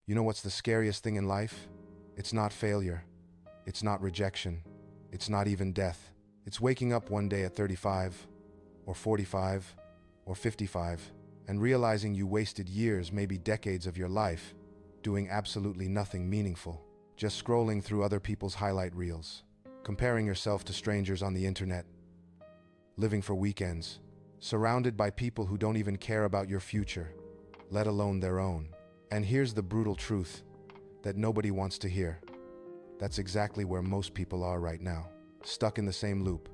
You know what's the scariest thing in life? It's not failure. It's not rejection. It's not even death. It's waking up one day at 35, or 45, or 55, and realizing you wasted years, maybe decades of your life, doing absolutely nothing meaningful. Just scrolling through other people's highlight reels, comparing yourself to strangers on the internet, living for weekends, surrounded by people who don't even care about your future, let alone their own. And here's the brutal truth that nobody wants to hear. That's exactly where most people are right now. Stuck in the same loop.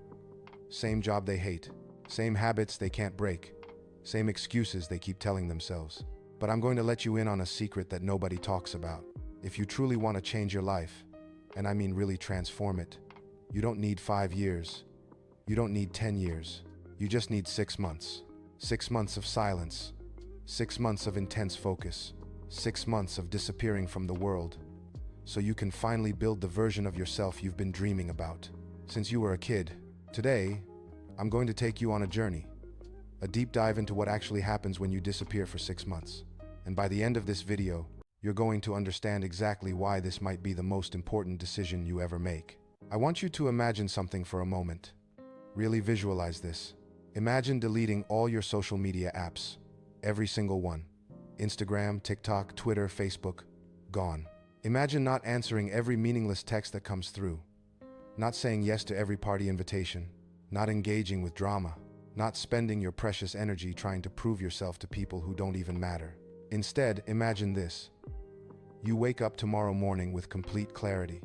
Same job they hate. Same habits they can't break. Same excuses they keep telling themselves. But I'm going to let you in on a secret that nobody talks about. If you truly want to change your life, and I mean really transform it, you don't need 5 years. You don't need 10 years. You just need 6 months. 6 months of silence. 6 months of intense focus. 6 months of disappearing from the world, so you can finally build the version of yourself you've been dreaming about since you were a kid. Today, I'm going to take you on a journey, a deep dive into what actually happens when you disappear for 6 months. And by the end of this video, you're going to understand exactly why this might be the most important decision you ever make. I want you to imagine something for a moment. Really visualize this. Imagine deleting all your social media apps, every single one. Instagram, TikTok, Twitter, Facebook, gone. Imagine not answering every meaningless text that comes through, not saying yes to every party invitation, not engaging with drama, not spending your precious energy trying to prove yourself to people who don't even matter. Instead, imagine this. You wake up tomorrow morning with complete clarity.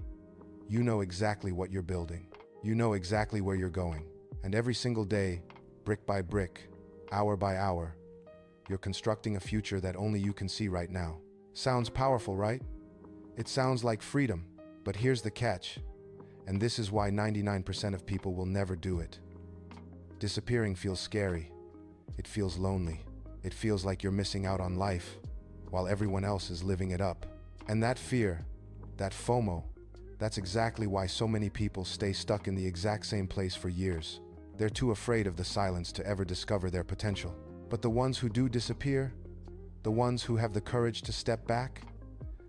You know exactly what you're building. You know exactly where you're going. And every single day, brick by brick, hour by hour, you're constructing a future that only you can see right now. Sounds powerful, right? It sounds like freedom, but here's the catch, and this is why 99% of people will never do it. Disappearing feels scary. It feels lonely. It feels like you're missing out on life, while everyone else is living it up. And that fear, that FOMO, that's exactly why so many people stay stuck in the exact same place for years. They're too afraid of the silence to ever discover their potential. But the ones who do disappear, the ones who have the courage to step back,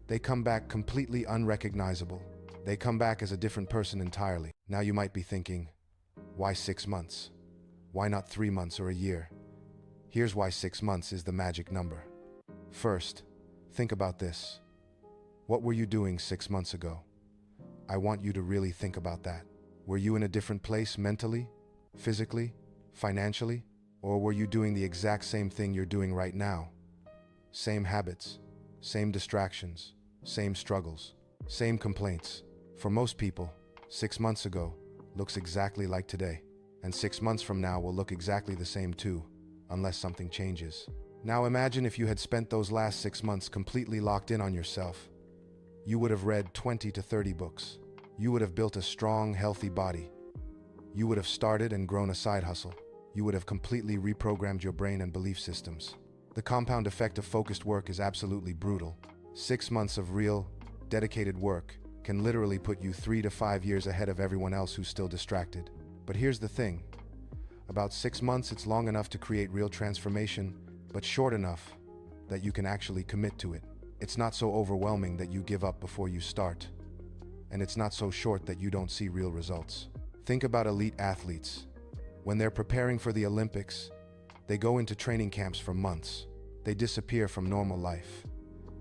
they come back completely unrecognizable. They come back as a different person entirely. Now you might be thinking, why 6 months? Why not 3 months or a year? Here's why 6 months is the magic number. First, think about this. What were you doing 6 months ago? I want you to really think about that. Were you in a different place mentally, physically, financially? Or were you doing the exact same thing you're doing right now? Same habits, same distractions, same struggles, same complaints. For most people, 6 months ago looks exactly like today. And 6 months from now will look exactly the same too, unless something changes. Now imagine if you had spent those last 6 months completely locked in on yourself. You would have read 20 to 30 books. You would have built a strong, healthy body. You would have started and grown a side hustle. You would have completely reprogrammed your brain and belief systems. The compound effect of focused work is absolutely brutal. 6 months of real, dedicated work can literally put you 3 to 5 years ahead of everyone else who's still distracted. But here's the thing. About 6 months, it's long enough to create real transformation, but short enough that you can actually commit to it. It's not so overwhelming that you give up before you start. And it's not so short that you don't see real results. Think about elite athletes. When they're preparing for the Olympics, they go into training camps for months. They disappear from normal life.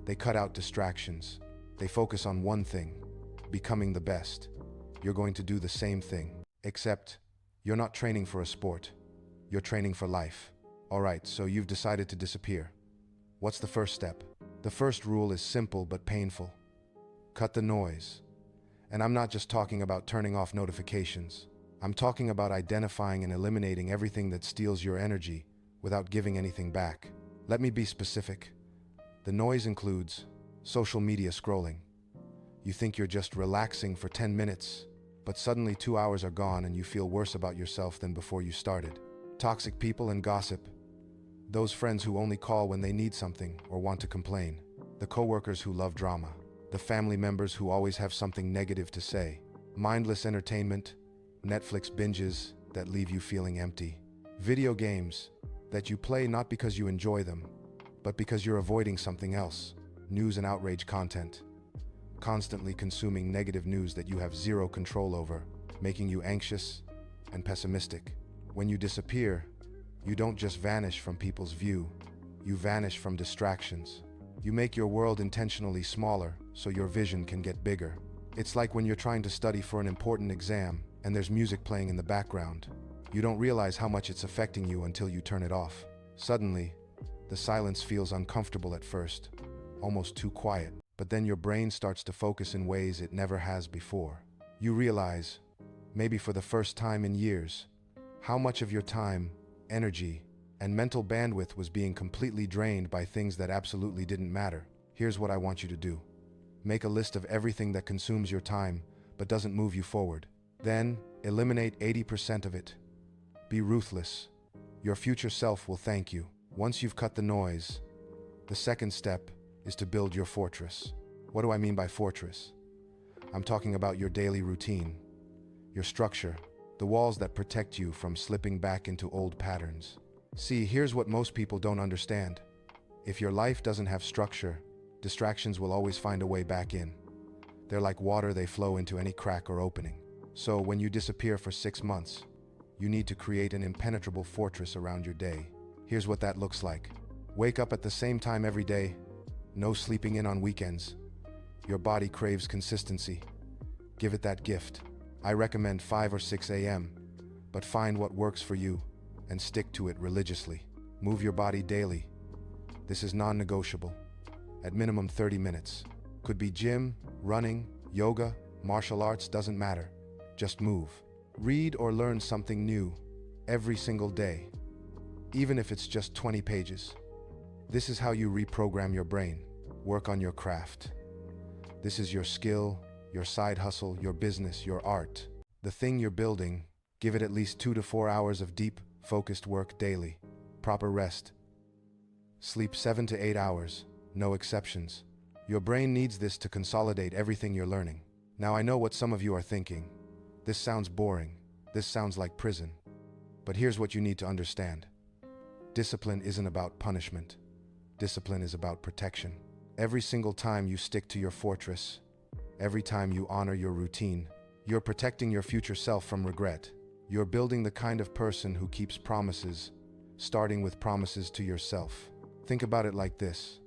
They cut out distractions. They focus on one thing, becoming the best. You're going to do the same thing, except you're not training for a sport. You're training for life. All right, so you've decided to disappear. What's the first step? The first rule is simple but painful. Cut the noise. And I'm not just talking about turning off notifications. I'm talking about identifying and eliminating everything that steals your energy without giving anything back. Let me be specific. The noise includes social media scrolling. You think you're just relaxing for 10 minutes, but suddenly 2 hours are gone and you feel worse about yourself than before you started. Toxic people and gossip. Those friends who only call when they need something or want to complain. The coworkers who love drama. The family members who always have something negative to say. Mindless entertainment. Netflix binges that leave you feeling empty. Video games that you play not because you enjoy them, but because you're avoiding something else. news and outrage content, constantly consuming negative news that you have zero control over, making you anxious and pessimistic. When you disappear, you don't just vanish from people's view, you vanish from distractions. You make your world intentionally smaller so your vision can get bigger. It's like when you're trying to study for an important exam and there's music playing in the background. You don't realize how much it's affecting you until you turn it off. Suddenly, the silence feels uncomfortable at first, almost too quiet, but then your brain starts to focus in ways it never has before. You realize, maybe for the first time in years, how much of your time, energy, and mental bandwidth was being completely drained by things that absolutely didn't matter. Here's what I want you to do. Make a list of everything that consumes your time but doesn't move you forward. Then, eliminate 80% of it. Be ruthless. Your future self will thank you. Once you've cut the noise, the second step is to build your fortress. What do I mean by fortress? I'm talking about your daily routine, your structure, the walls that protect you from slipping back into old patterns. See, here's what most people don't understand. If your life doesn't have structure, distractions will always find a way back in. They're like water, they flow into any crack or opening. So when you disappear for 6 months, you need to create an impenetrable fortress around your day. Here's what that looks like. Wake up at the same time every day. No sleeping in on weekends. Your body craves consistency. Give it that gift. I recommend 5 or 6 a.m., but find what works for you and stick to it religiously. Move your body daily. This is non-negotiable. At minimum 30 minutes. Could be gym, running, yoga, martial arts, doesn't matter. Just move. Read or learn something new every single day, even if it's just 20 pages. This is how you reprogram your brain. Work on your craft. This is your skill, your side hustle, your business, your art. The thing you're building. Give it at least 2 to 4 hours of deep, focused work daily. Proper rest. Sleep 7 to 8 hours, no exceptions. Your brain needs this to consolidate everything you're learning. Now I know what some of you are thinking. This sounds boring. This sounds like prison. But here's what you need to understand. Discipline isn't about punishment. Discipline is about protection. Every single time you stick to your fortress, every time you honor your routine, you're protecting your future self from regret. You're building the kind of person who keeps promises, starting with promises to yourself. Think about it like this.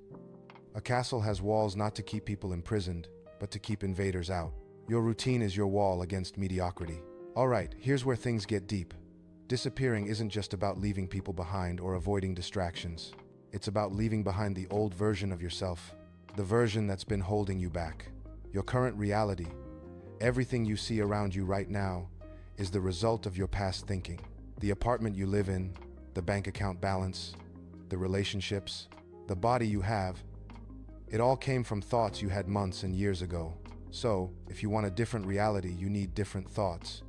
A castle has walls not to keep people imprisoned, but to keep invaders out. Your routine is your wall against mediocrity. All right, here's where things get deep. Disappearing isn't just about leaving people behind or avoiding distractions. It's about leaving behind the old version of yourself, the version that's been holding you back. Your current reality, everything you see around you right now, is the result of your past thinking. The apartment you live in, the bank account balance, the relationships, the body you have, it all came from thoughts you had months and years ago. So, if you want a different reality, you need different thoughts.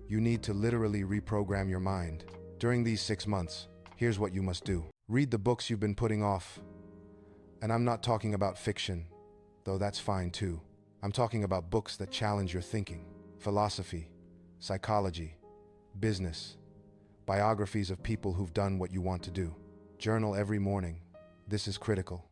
You need to literally reprogram your mind. During these 6 months, here's what you must do. Read the books you've been putting off. And I'm not talking about fiction, though that's fine too. I'm talking about books that challenge your thinking. Philosophy, psychology, business, biographies of people who've done what you want to do. Journal every morning. This is critical.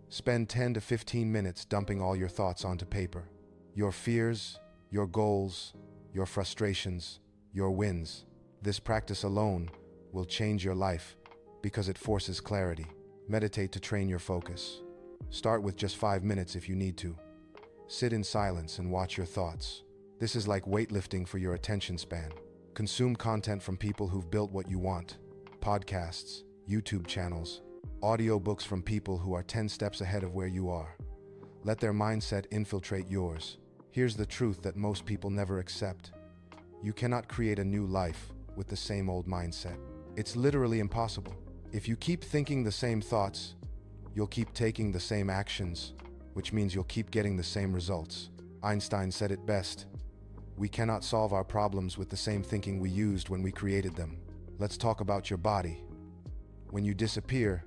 Spend 10 to 15 minutes dumping all your thoughts onto paper. Your fears, your goals, your frustrations, your wins. This practice alone will change your life because it forces clarity. Meditate to train your focus. Start with just 5 minutes if you need to. Sit in silence and watch your thoughts. This is like weightlifting for your attention span. Consume content from people who've built what you want. Podcasts, YouTube channels, audiobooks from people who are 10 steps ahead of where you are. Let their mindset infiltrate yours. Here's the truth that most people never accept. You cannot create a new life with the same old mindset. It's literally impossible. If you keep thinking the same thoughts, you'll keep taking the same actions, which means you'll keep getting the same results. Einstein said it best. We cannot solve our problems with the same thinking we used when we created them. Let's talk about your body. When you disappear,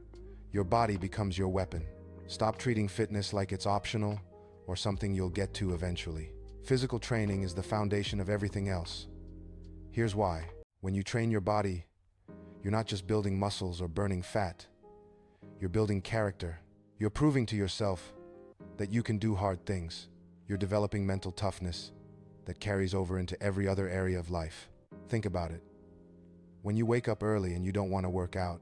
your body becomes your weapon. Stop treating fitness like it's optional or something you'll get to eventually. Physical training is the foundation of everything else. Here's why. When you train your body, you're not just building muscles or burning fat. You're building character. You're proving to yourself that you can do hard things. You're developing mental toughness that carries over into every other area of life. Think about it. When you wake up early and you don't want to work out,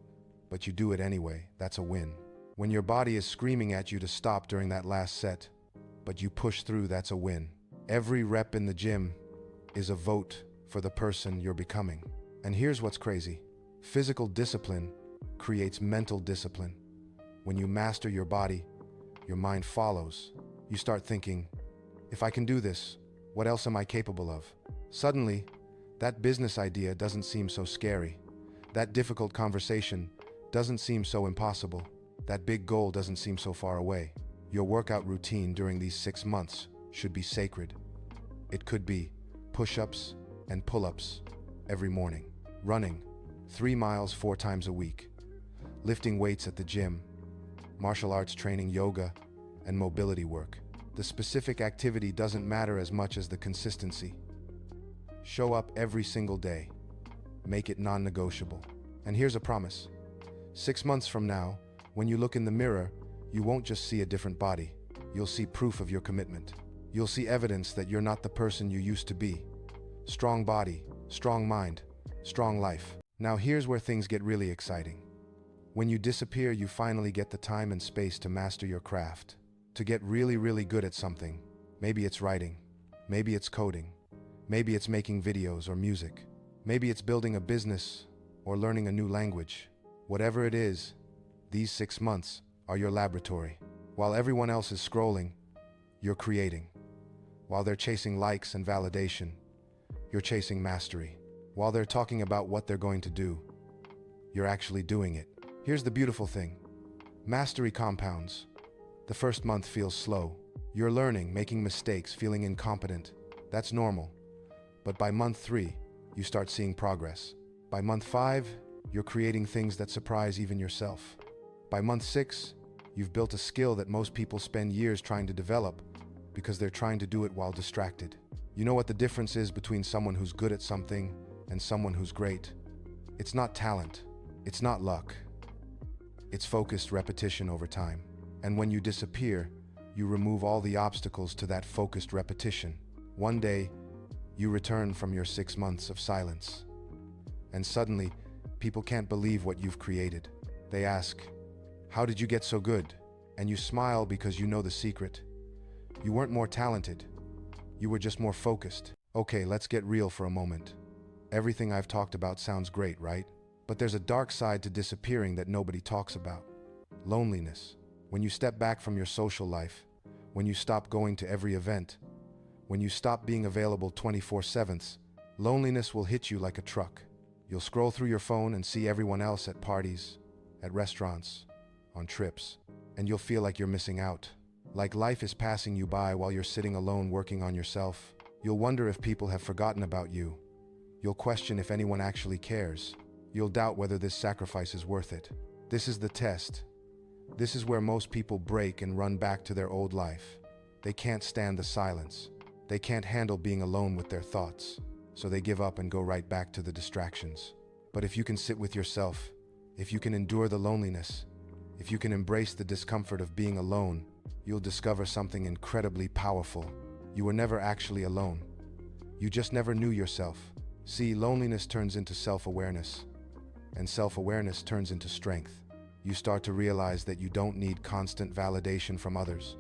but you do it anyway, that's a win. When your body is screaming at you to stop during that last set, but you push through, that's a win. Every rep in the gym is a vote for the person you're becoming. And here's what's crazy. Physical discipline creates mental discipline. When you master your body, your mind follows. You start thinking, if I can do this, what else am I capable of? Suddenly, that business idea doesn't seem so scary. That difficult conversation doesn't seem so impossible. That big goal doesn't seem so far away. Your workout routine during these 6 months should be sacred. It could be push-ups and pull-ups every morning, running 3 miles 4 times a week, lifting weights at the gym, martial arts training, yoga, and mobility work. The specific activity doesn't matter as much as the consistency. Show up every single day. Make it non-negotiable. And here's a promise. 6 months from now, when you look in the mirror, you won't just see a different body. You'll see proof of your commitment. You'll see evidence that you're not the person you used to be. Strong body, strong mind, strong life. Now here's where things get really exciting. When you disappear, you finally get the time and space to master your craft. To get really, really good at something. Maybe it's writing. Maybe it's coding. Maybe it's making videos or music. Maybe it's building a business or learning a new language. Whatever it is, these 6 months are your laboratory. While everyone else is scrolling, you're creating. While they're chasing likes and validation, you're chasing mastery. While they're talking about what they're going to do, you're actually doing it. Here's the beautiful thing. Mastery compounds. The first month feels slow. You're learning, making mistakes, feeling incompetent. That's normal. But by month 3, you start seeing progress. By month 5, you're creating things that surprise even yourself. By month 6, you've built a skill that most people spend years trying to develop because they're trying to do it while distracted. You know what the difference is between someone who's good at something and someone who's great? It's not talent. It's not luck. It's focused repetition over time. And when you disappear, you remove all the obstacles to that focused repetition. One day, you return from your 6 months of silence. And suddenly, people can't believe what you've created. They ask, how did you get so good? And you smile because you know the secret. You weren't more talented. You were just more focused. Okay, let's get real for a moment. Everything I've talked about sounds great, right? But there's a dark side to disappearing that nobody talks about. Loneliness. When you step back from your social life, when you stop going to every event, when you stop being available 24/7, loneliness will hit you like a truck. You'll scroll through your phone and see everyone else at parties, at restaurants, on trips, and you'll feel like you're missing out. Like life is passing you by while you're sitting alone working on yourself. You'll wonder if people have forgotten about you. You'll question if anyone actually cares. You'll doubt whether this sacrifice is worth it. This is the test. This is where most people break and run back to their old life. They can't stand the silence. They can't handle being alone with their thoughts. So they give up and go right back to the distractions. But if you can sit with yourself, if you can endure the loneliness, if you can embrace the discomfort of being alone, you'll discover something incredibly powerful. You were never actually alone. You just never knew yourself. See, loneliness turns into self-awareness, and self-awareness turns into strength. You start to realize that you don't need constant validation from others.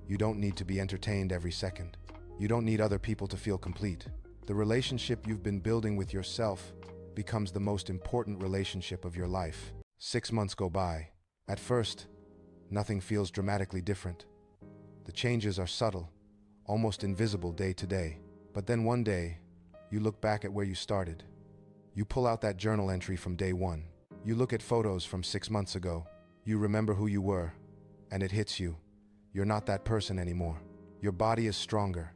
You don't need to be entertained every second. You don't need other people to feel complete. The relationship you've been building with yourself becomes the most important relationship of your life. 6 months go by. At first, nothing feels dramatically different. The changes are subtle, almost invisible day to day. But then one day, you look back at where you started. You pull out that journal entry from day 1. You look at photos from 6 months ago. You remember who you were, and it hits you. You're not that person anymore. Your body is stronger.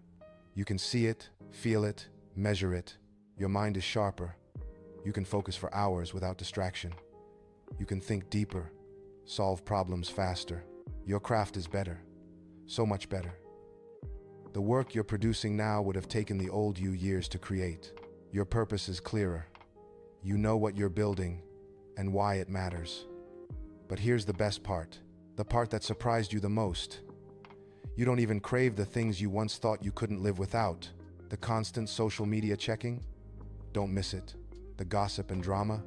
You can see it, feel it, measure it. Your mind is sharper. You can focus for hours without distraction. You can think deeper, solve problems faster. Your craft is better, so much better. The work you're producing now would have taken the old you years to create. Your purpose is clearer. You know what you're building and why it matters. But here's the best part. The part that surprised you the most. You don't even crave the things you once thought you couldn't live without. The constant social media checking? Don't miss it. The gossip and drama?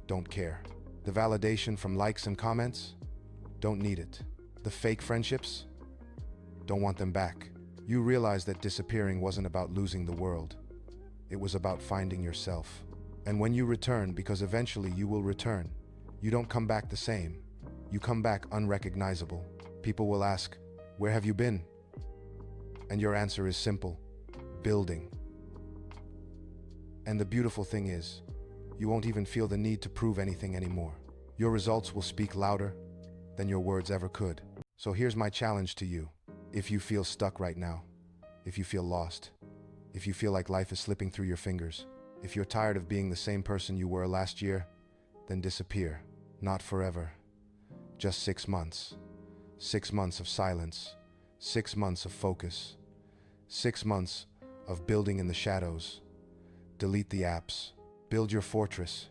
Don't care. The validation from likes and comments? Don't need it. The fake friendships? Don't want them back. You realize that disappearing wasn't about losing the world. It was about finding yourself. And when you return, because eventually you will return, you don't come back the same. You come back unrecognizable. People will ask, "Where have you been?" And your answer is simple: building. And the beautiful thing is, you won't even feel the need to prove anything anymore. Your results will speak louder than your words ever could. So here's my challenge to you. If you feel stuck right now, if you feel lost, if you feel like life is slipping through your fingers, if you're tired of being the same person you were last year, then disappear. Not forever. Just 6 months. 6 months of silence. 6 months of focus. 6 months of building in the shadows. Delete the apps. Build your fortress.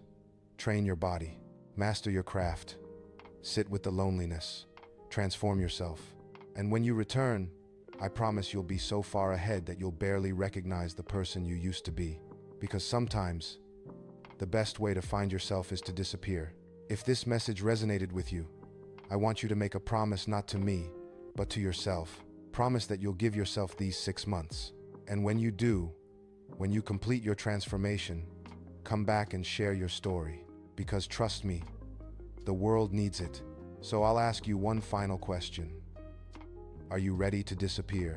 Train your body. Master your craft. Sit with the loneliness. Transform yourself. And when you return, I promise you'll be so far ahead that you'll barely recognize the person you used to be. Because sometimes, the best way to find yourself is to disappear. If this message resonated with you, I want you to make a promise not to me, but to yourself. Promise that you'll give yourself these 6 months. And when you do, when you complete your transformation, come back and share your story. Because trust me, the world needs it. So I'll ask you one final question. Are you ready to disappear?